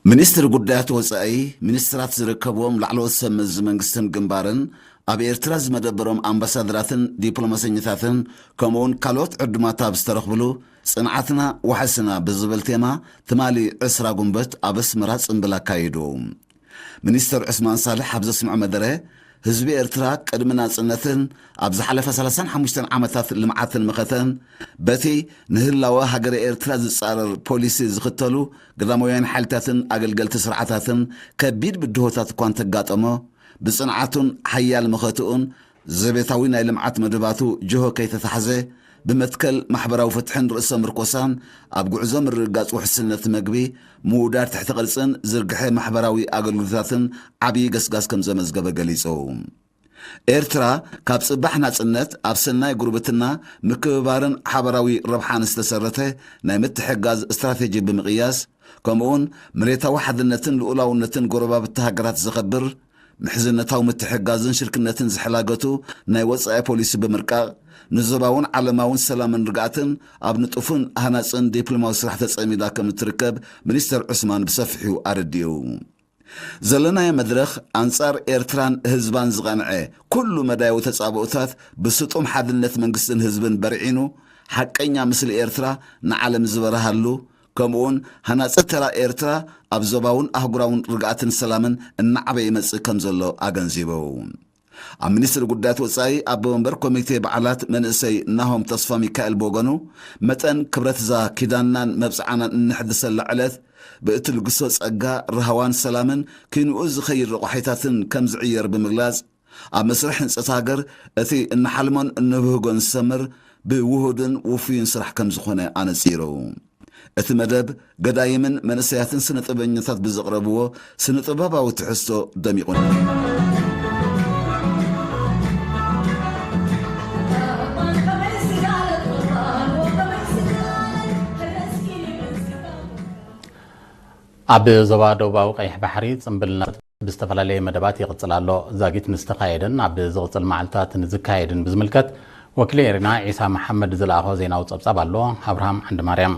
ሚኒስትር ጉዳያት ወጻኢ ሚኒስትራት ዝርከብዎም ላዕለዎት ሰመዝ መንግስትን ግንባርን ኣብ ኤርትራ ዝመደበሮም ኣምባሳደራትን ዲፕሎማሰኛታትን ከምኡውን ካልኦት ዕዱማት ኣብ ዝተረኽብሉ ጽንዓትና ወሓስና ብዝብል ቴማ ትማሊ 20 ጉንበት ኣብ ኣስመራ ጽምብል ኣካይዱ ሚኒስትር ዑስማን ሳልሕ ኣብ ዘስምዖ መደረ ህዝቢ ኤርትራ ቅድሚ ናጽነትን ኣብ ዝሓለፈ 35 ዓመታት ልምዓትን ምኸተን በቲ ንህላወ ሃገረ ኤርትራ ዝጻረር ፖሊሲ ዝኽተሉ ግዳማውያን ሓይልታትን ኣገልገልቲ ስርዓታትን ከቢድ ብድሆታት እኳ እንተጋጠሞ ብጽንዓቱን ሓያል ምኸትኡን ዘቤታዊ ናይ ልምዓት መደባቱ ጅሆ ከይተታሕዘ ብመትከል ማሕበራዊ ፍትሕን ርእሰ ምርኮሳን ኣብ ጉዕዞ ምርግጋጽ ውሕስነት መግቢ ምውዳድ ትሕቲ ቅርጽን ዝርግሐ ማሕበራዊ ኣገልግሎታትን ዓብዪ ገስጋስ ከም ዘመዝገበ ገሊጹ ኤርትራ ካብ ጽባሕ ናጽነት ኣብ ሰናይ ጉርብትና ምክብባርን ሓበራዊ ረብሓን ዝተሰረተ ናይ ምትሕጋዝ እስትራቴጂ ብምቕያስ ከምኡውን መሬታዊ ሓድነትን ልኡላውነትን ጎረባብቲ ሃገራት ዝኸብር ምሕዝነታዊ ምትሕጋዝን ሽርክነትን ዝሕላገቱ ናይ ወጻኢ ፖሊሲ ብምርቃቕ ንዞባውን ዓለማውን ሰላምን ርግኣትን ኣብ ንጡፍን ሃናጽን ዲፕሎማዊ ስራሕ ተጸሚዳ ከም እትርከብ ሚኒስትር ዑስማን ብሰፊሑ ኣረዲኡ ዘለናዮ መድረኽ ኣንጻር ኤርትራን ህዝባን ዝቐንዐ ኩሉ መዳያዊ ተጻብኦታት ብስጡም ሓድነት መንግስትን ህዝብን በርዒኑ ሓቀኛ ምስሊ ኤርትራ ንዓለም ዝበረሃሉ ከምኡውን ሃናጽት ተራ ኤርትራ ኣብ ዞባውን ኣህጉራውን ርግኣትን ሰላምን እናዓበየ ይመጽእ ከም ዘሎ ኣገንዚበው ኣብ ሚኒስትሪ ጉዳያት ወጻኢ ኣብ ወንበር ኮሚቴ በዓላት መንእሰይ ናሆም ተስፋ ሚካኤል ቦገኑ መጠን ክብረት ዛ ኪዳናን መብጽዓናን እንሕድሰላ ዕለት ብእቲ ልግሶ ጸጋ ረሃዋን ሰላምን ክንኡ ዝኸይድ ረቑሒታትን ከም ዝዕየር ብምግላጽ ኣብ መስርሕ ህንጸት ሃገር እቲ እናሓልሞን እንብህጎን ዝሰምር ብውሁድን ውፍዩን ስራሕ ከም ዝኾነ ኣነጺሩ እቲ መደብ ገዳይምን መንእሰያትን ስነ-ጥበበኛታት ብዘቕረብዎ ስነ-ጥበባዊ ትሕዝቶ ደሚቑ ኣብ ዞባ ደቡባዊ ቀይሕ ባሕሪ ጽምብልና ብዝተፈላለየ መደባት ይቕጽል ኣሎ ዛጊት ንዝተኻየደን ኣብ ዝቕጽል መዓልትታት ንዝካየድን ብዝምልከት ወኪል ኤሪና ዒሳ መሐመድ ዝለኣኾ ዜናዊ ጸብጻብ ኣሎ ኣብርሃም ዓንዲ ማርያም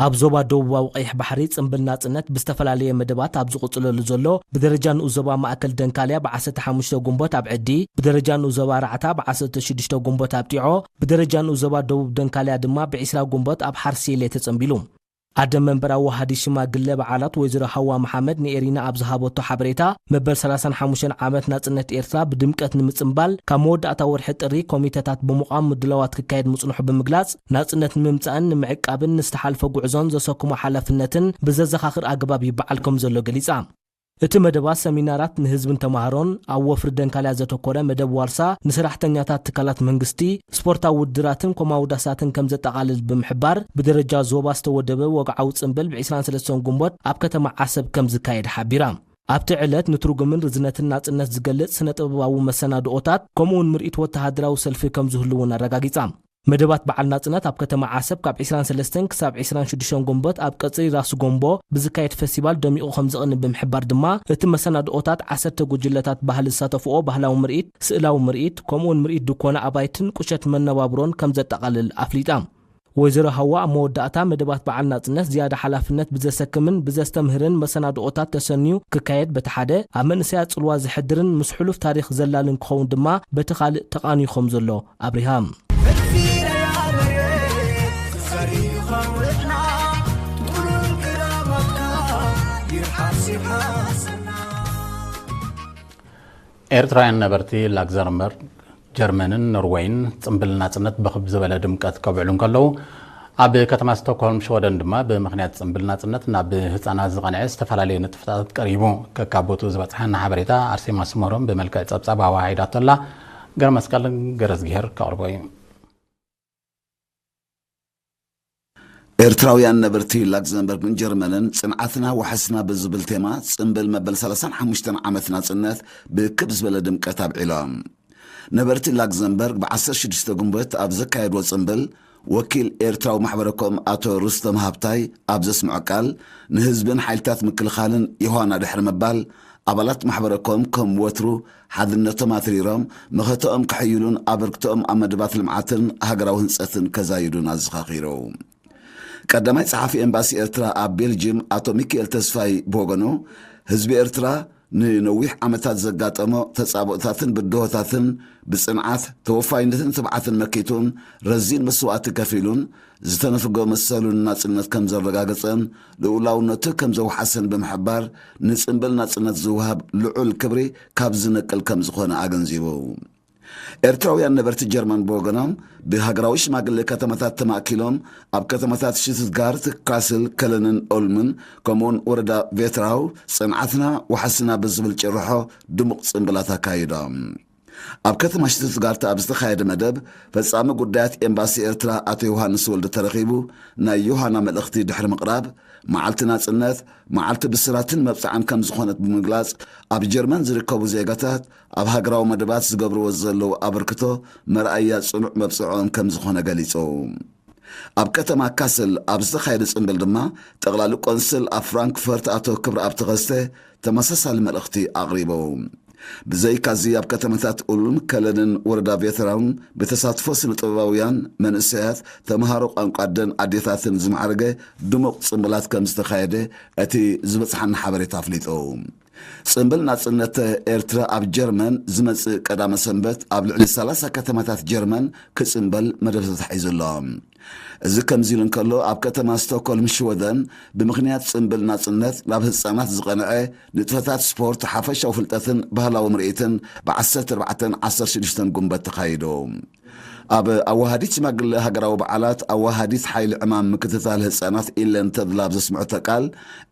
ኣብ ዞባ ደቡባዊ ቀይሕ ባሕሪ ጽምብል ናጽነት ብዝተፈላለየ መደባት ኣብ ዝቕጽለሉ ዘሎ ብደረጃ ንኡ ዞባ ማእከል ደንካልያ ብ15 ጉንቦት ኣብ ዕዲ ብደረጃ ንኡ ዞባ ራዕታ ብ16 ጉንቦት ኣብ ጢዖ ብደረጃ ንኡ ዞባ ደቡብ ደንካልያ ድማ ብ20 ጉንቦት ኣብ ሓርሲሌ ተጸምቢሉ ዓደ መንበራዊ ዋሃዲ ሽማግለ በዓላት ወይዘሮ ሃዋ መሐመድ ንኤሪና ኣብ ዝሃበቶ ሓበሬታ መበል 35 ዓመት ናጽነት ኤርትራ ብድምቀት ንምጽምባል ካብ መወዳእታ ወርሒ ጥሪ ኮሚቴታት ብምቋም ምድላዋት ክካየድ ምጽንሑ ብምግላጽ ናጽነት ንምምጻእን ንምዕቃብን ንዝተሓልፈ ጉዕዞን ዘሰኩሞ ሓላፍነትን ብዘዘኻኽር ኣገባብ ይበዓል ከም ዘሎ ገሊጻ እቲ መደባት ሰሚናራት ንህዝብን ተማሃሮን ኣብ ወፍሪ ደንካልያ ዘተኮረ መደብ ዋርሳ ንስራሕተኛታት ትካላት መንግስቲ ስፖርታዊ ውድድራትን ኮማውዳሳትን ከም ዘጠቓልል ብምሕባር ብደረጃ ዞባ ዝተወደበ ወግዓዊ ጽምብል ብ23 ጉንቦት ኣብ ከተማ ዓሰብ ከም ዝካየድ ሓቢራ ኣብቲ ዕለት ንትርጉምን ርዝነትን ናጽነት ዝገልጽ ስነ-ጥበባዊ መሰናድኦታት ከምኡውን ምርኢት ወተሃደራዊ ሰልፊ ከም ዝህልውን ኣረጋጊጻ መደባት በዓል ናጽነት ኣብ ከተማ ዓሰብ ካብ 23 ክሳብ 26 ጉንቦት ኣብ ቀጽሪ ራስ ጎምቦ ብዝካየድ ፌስቲቫል ደሚቑ ከም ዝቕንብ ብምሕባር ድማ እቲ መሰናድኦታት 10 ጉጅለታት ባህሊ ዝሳተፍኦ ባህላዊ ምርኢት ስእላዊ ምርኢት ከምኡውን ምርኢት ድኮና ኣባይትን ቁሸት መነባብሮን ከም ዘጠቓልል ኣፍሊጣ ወይዘሮ ሃዋ መወዳእታ መደባት በዓል ናጽነት ዝያዳ ሓላፍነት ብዘሰክምን ብዘስተምህርን መሰናድኦታት ተሰንዩ ክካየድ በተሓደ ኣብ መንእሰያ ጽልዋ ዝሕድርን ምስ ሕሉፍ ታሪኽ ዘላልን ክኸውን ድማ በቲ ካልእ ተቓኒዩ ዘሎ ኣብሪሃም ኤርትራውያን ነበርቲ ላክዘምበርግ ጀርመንን ኖርዌይን ጽምብል ናጽነት ብኽብ ዝበለ ድምቀት ከብዕሉ ከለዉ ኣብ ከተማ ስቶክሆልም ሽወደን ድማ ብምኽንያት ጽምብል ናጽነት ናብ ህፃናት ዝቐንዐ ዝተፈላለዩ ንጥፍታት ቀሪቡ ከካቦቱ ዝበፅሐና ሓበሬታ ኣርሴማ ስመሮም ብመልክዕ ጸብጻብ ኣዋሂዳቶላ ገረ መስቀል ገረዝጊሄር ከቕርቦ እዩ ኤርትራውያን ነበርቲ ላክዘምበርግን ጀርመንን ጽንዓትና ወሓስና ብዝብል ቴማ ጽምብል መበል 35 ዓመት ናጽነት ብክብ ዝበለ ድምቀት ኣብዒሎም ነበርቲ ላክዘምበርግ ብ16 ጉንቦት ኣብ ዘካየድዎ ጽምብል ወኪል ኤርትራዊ ማሕበረኮም አቶ ሩስተም ሃብታይ ኣብ ዘስምዖ ቃል ንህዝብን ሓይልታት ምክልኻልን ይሆና ድሕሪ መባል ኣባላት ማሕበረኮም ከም ወትሩ ሓድነቶም ኣትሪሮም ምኽትኦም ክሕይሉን ኣበርክቶኦም ኣብ መደባት ልምዓትን ሃገራዊ ህንፀትን ከዛይዱን ኣዘኻኺሩ ቀዳማይ ጸሓፊ ኤምባሲ ኤርትራ ኣብ ቤልጅየም አቶ ሚካኤል ተስፋይ ቦገኖ ህዝቢ ኤርትራ ንነዊሕ ዓመታት ዘጋጠሞ ተጻብኦታትን ብድሆታትን ብጽንዓት ተወፋይነትን ትብዓትን መኪቱን ረዚን መስዋዕቲ ከፊሉን ዝተነፍጎ መሰሉን ናጽነት ከም ዘረጋገጸን ልኡላውነቱ ከም ዘውሓሰን ብምሕባር ንጽምብል ናጽነት ዝውሃብ ልዑል ክብሪ ካብ ዝነቅል ከም ዝኾነ ኣገንዚቡ ኤርትራውያን ነበርቲ ጀርመን ብወገኖም ብሃገራዊ ሽማግሌ ከተማታት ተማኪሎም ኣብ ከተማታት ሽትትጋርት ካስል ከለንን ኦልምን ከምኡውን ወረዳ ቬትራው ጽንዓትና ወሓስና ብዝብል ጭርሖ ድሙቕ ጽምብላት ኣካይዶም ኣብ ከተማ ሽትትጋርት ኣብ ዝተኻየደ መደብ ፈጻሚ ጉዳያት ኤምባሲ ኤርትራ ኣቶ ዮሃንስ ወልደ ተረኺቡ ናይ ዮሃና መልእኽቲ ድሕሪ ምቕራብ መዓልቲ ናጽነት መዓልቲ ብስራትን መብፅዓን ከም ዝኾነት ብምግላጽ ኣብ ጀርመን ዝርከቡ ዜጋታት ኣብ ሃገራዊ መደባት ዝገብርዎ ዘለዉ ኣበርክቶ መርኣያ ጽኑዕ መብፅዖም ከም ዝኾነ ገሊጹ ኣብ ከተማ ካስል ኣብ ዝተኻየደ ጽምብል ድማ ጠቕላሊ ቆንስል ኣብ ፍራንክፈርት ኣቶ ክብሪ ኣብ ተኸስተ ተመሳሳሊ መልእኽቲ ኣቕሪቡ ብዘይካዚ ኣብ ከተማታት ኡሉም ከለንን ወረዳ ቬትራውን ብተሳትፎ ስነ-ጥበባውያን መንእሰያት ተምሃሮ ቋንቋደን ኣዴታትን ዝማዕረገ ድሙቕ ጽምብላት ከም ዝተኻየደ እቲ ዝበፅሓና ሓበሬታ ኣፍሊጡ ጽምብል ናጽነት ኤርትራ ኣብ ጀርመን ዝመጽእ ቀዳመ ሰንበት ኣብ ልዕሊ 30 ከተማታት ጀርመን ክጽምበል መደብ ተታሒዙ ኣሎ እዚ ከምዚ ኢሉ እንከሎ ኣብ ከተማ ስቶክሆልም ሽወደን ብምኽንያት ጽምብል ናጽነት ናብ ህፃናት ዝቐንዐ ንጥፈታት ስፖርት ሓፈሻዊ ፍልጠትን ባህላዊ ምርኢትን ብ14-16 ጉንበት ተኻይዱ ኣብ ኣዋሃዲት ሽማግለ ሃገራዊ በዓላት ኣዋሃዲት ሓይሊ ዕማም ምክትታል ህፃናት ኢለን ተድላ ኣብ ዘስምዖ ቃል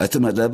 እቲ መደብ